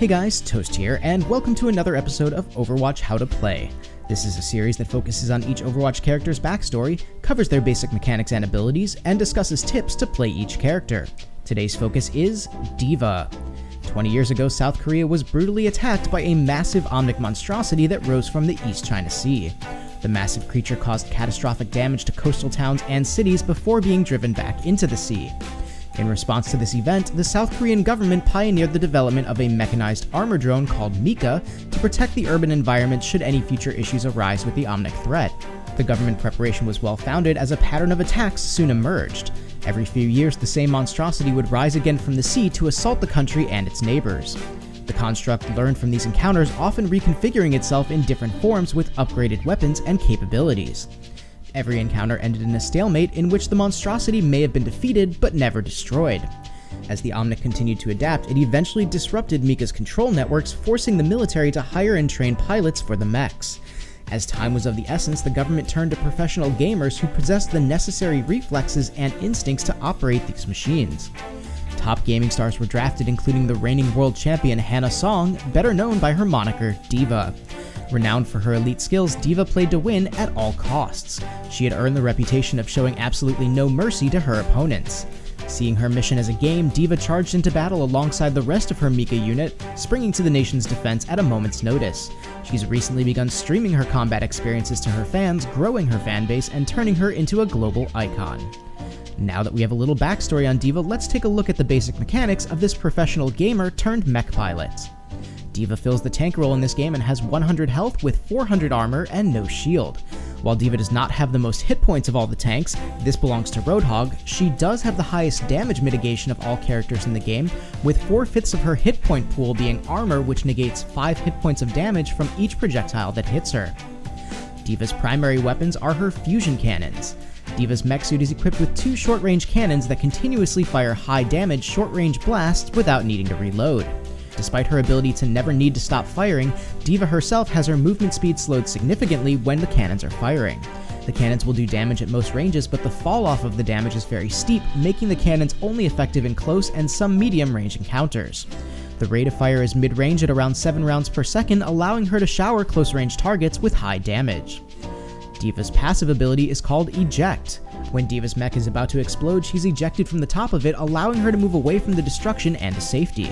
Hey guys, Toast here, and welcome to another episode of Overwatch How to Play. This is a series that focuses on each Overwatch character's backstory, covers their basic mechanics and abilities, and discusses tips to play each character. Today's focus is D.Va. 20 years ago, South Korea was brutally attacked by a massive omnic monstrosity that rose from the East China Sea. The massive creature caused catastrophic damage to coastal towns and cities before being driven back into the sea. In response to this event, the South Korean government pioneered the development of a mechanized armor drone called MEKA to protect the urban environment should any future issues arise with the omnic threat. The government preparation was well founded as a pattern of attacks soon emerged. Every few years, the same monstrosity would rise again from the sea to assault the country and its neighbors. The construct learned from these encounters, often reconfiguring itself in different forms with upgraded weapons and capabilities. Every encounter ended in a stalemate in which the monstrosity may have been defeated but never destroyed. As the Omnic continued to adapt, it eventually disrupted MEKA's control networks, forcing the military to hire and train pilots for the mechs. As time was of the essence, the government turned to professional gamers who possessed the necessary reflexes and instincts to operate these machines. Top gaming stars were drafted, including the reigning world champion Hannah Song, better known by her moniker D.Va. Renowned for her elite skills, D.Va played to win at all costs. She had earned the reputation of showing absolutely no mercy to her opponents. Seeing her mission as a game, D.Va charged into battle alongside the rest of her MEKA unit, springing to the nation's defense at a moment's notice. She's recently begun streaming her combat experiences to her fans, growing her fanbase and turning her into a global icon. Now that we have a little backstory on D.Va, let's take a look at the basic mechanics of this professional gamer turned mech pilot. D.Va fills the tank role in this game and has 100 health with 400 armor and no shield. While D.Va does not have the most hit points of all the tanks, this belongs to Roadhog, she does have the highest damage mitigation of all characters in the game, with 4/5 of her hit point pool being armor, which negates 5 hit points of damage from each projectile that hits her. D.Va's primary weapons are her fusion cannons. D.Va's mech suit is equipped with 2 short-range cannons that continuously fire high-damage short-range blasts without needing to reload. Despite her ability to never need to stop firing, D.Va herself has her movement speed slowed significantly when the cannons are firing. The cannons will do damage at most ranges, but the fall off of the damage is very steep, making the cannons only effective in close and some medium-range encounters. The rate of fire is mid-range at around 7 rounds per second, allowing her to shower close-range targets with high damage. D.Va's passive ability is called Eject. When D.Va's mech is about to explode, she's ejected from the top of it, allowing her to move away from the destruction and to safety.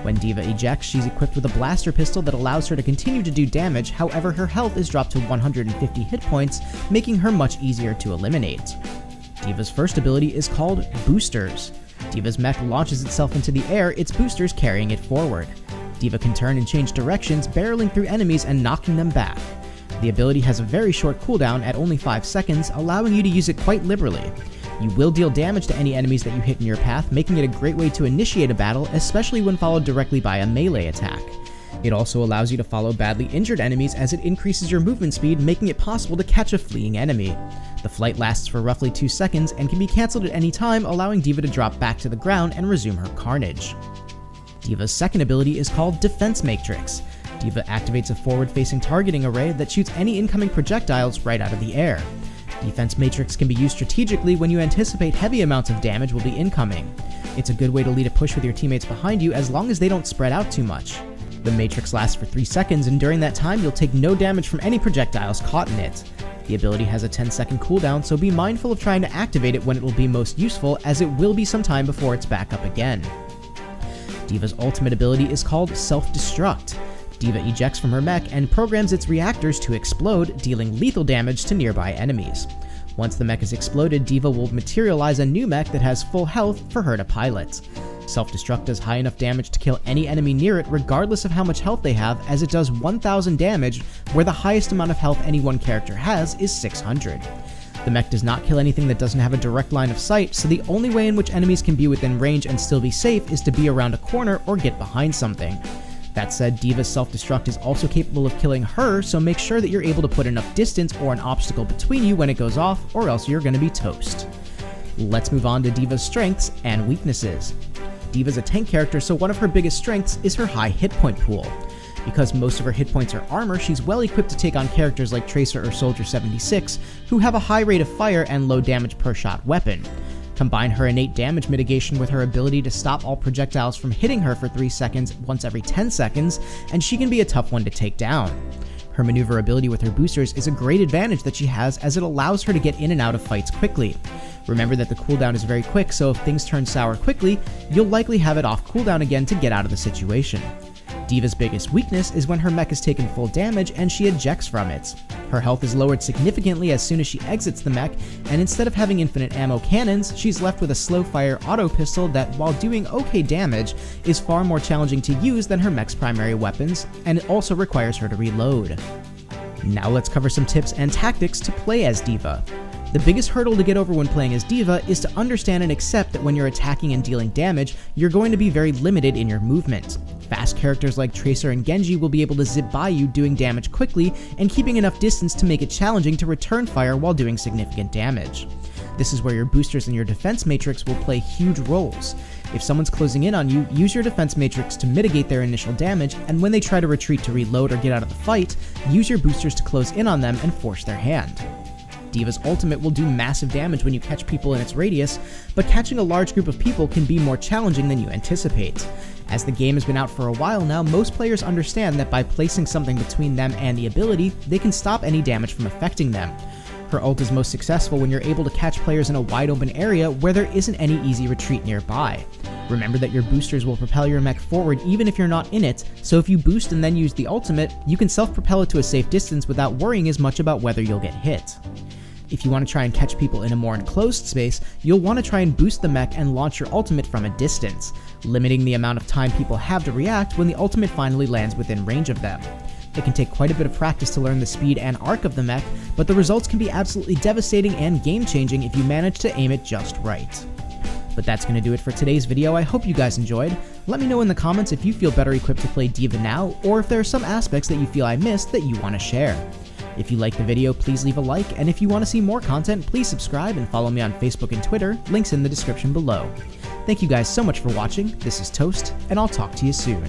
When D.Va ejects, she's equipped with a blaster pistol that allows her to continue to do damage, however her health is dropped to 150 hit points, making her much easier to eliminate. D.Va's first ability is called Boosters. D.Va's mech launches itself into the air, its boosters carrying it forward. D.Va can turn and change directions, barreling through enemies and knocking them back. The ability has a very short cooldown at only 5 seconds, allowing you to use it quite liberally. You will deal damage to any enemies that you hit in your path, making it a great way to initiate a battle, especially when followed directly by a melee attack. It also allows you to follow badly injured enemies as it increases your movement speed, making it possible to catch a fleeing enemy. The flight lasts for roughly 2 seconds and can be cancelled at any time, allowing D.Va to drop back to the ground and resume her carnage. D.Va's second ability is called Defense Matrix. D.Va activates a forward-facing targeting array that shoots any incoming projectiles right out of the air. Defense Matrix can be used strategically when you anticipate heavy amounts of damage will be incoming. It's a good way to lead a push with your teammates behind you as long as they don't spread out too much. The Matrix lasts for 3 seconds, and during that time you'll take no damage from any projectiles caught in it. The ability has a 10-second cooldown, so be mindful of trying to activate it when it will be most useful, as it will be some time before it's back up again. D.Va's ultimate ability is called Self-Destruct. D.Va ejects from her mech and programs its reactors to explode, dealing lethal damage to nearby enemies. Once the mech is exploded, D.Va will materialize a new mech that has full health for her to pilot. Self-Destruct does high enough damage to kill any enemy near it regardless of how much health they have, as it does 1000 damage, where the highest amount of health any one character has is 600. The mech does not kill anything that doesn't have a direct line of sight, so the only way in which enemies can be within range and still be safe is to be around a corner or get behind something. That said, D.Va's self-destruct is also capable of killing her, so make sure that you're able to put enough distance or an obstacle between you when it goes off, or else you're going to be toast. Let's move on to D.Va's strengths and weaknesses. D.Va's a tank character, so one of her biggest strengths is her high hit point pool. Because most of her hit points are armor, she's well equipped to take on characters like Tracer or Soldier 76, who have a high rate of fire and low damage per shot weapon. Combine her innate damage mitigation with her ability to stop all projectiles from hitting her for 3 seconds once every 10 seconds, and she can be a tough one to take down. Her maneuverability with her boosters is a great advantage that she has, as it allows her to get in and out of fights quickly. Remember that the cooldown is very quick, so if things turn sour quickly, you'll likely have it off cooldown again to get out of the situation. D.Va's biggest weakness is when her mech is taken full damage and she ejects from it. Her health is lowered significantly as soon as she exits the mech, and instead of having infinite ammo cannons, she's left with a slow-fire auto pistol that, while doing okay damage, is far more challenging to use than her mech's primary weapons, and it also requires her to reload. Now let's cover some tips and tactics to play as D.Va. The biggest hurdle to get over when playing as D.Va is to understand and accept that when you're attacking and dealing damage, you're going to be very limited in your movement. Fast characters like Tracer and Genji will be able to zip by you doing damage quickly and keeping enough distance to make it challenging to return fire while doing significant damage. This is where your boosters and your defense matrix will play huge roles. If someone's closing in on you, use your defense matrix to mitigate their initial damage, and when they try to retreat to reload or get out of the fight, use your boosters to close in on them and force their hand. D.Va's ultimate will do massive damage when you catch people in its radius, but catching a large group of people can be more challenging than you anticipate. As the game has been out for a while now, most players understand that by placing something between them and the ability, they can stop any damage from affecting them. Her ult is most successful when you're able to catch players in a wide open area where there isn't any easy retreat nearby. Remember that your boosters will propel your mech forward even if you're not in it, so if you boost and then use the ultimate, you can self-propel it to a safe distance without worrying as much about whether you'll get hit. If you want to try and catch people in a more enclosed space, you'll want to try and boost the mech and launch your ultimate from a distance, limiting the amount of time people have to react when the ultimate finally lands within range of them. It can take quite a bit of practice to learn the speed and arc of the mech, but the results can be absolutely devastating and game-changing if you manage to aim it just right. But that's going to do it for today's video. I hope you guys enjoyed. Let me know in the comments if you feel better equipped to play D.Va now, or if there are some aspects that you feel I missed that you want to share. If you liked the video, please leave a like, and if you want to see more content, please subscribe and follow me on Facebook and Twitter, links in the description below. Thank you guys so much for watching. This is Toast, and I'll talk to you soon.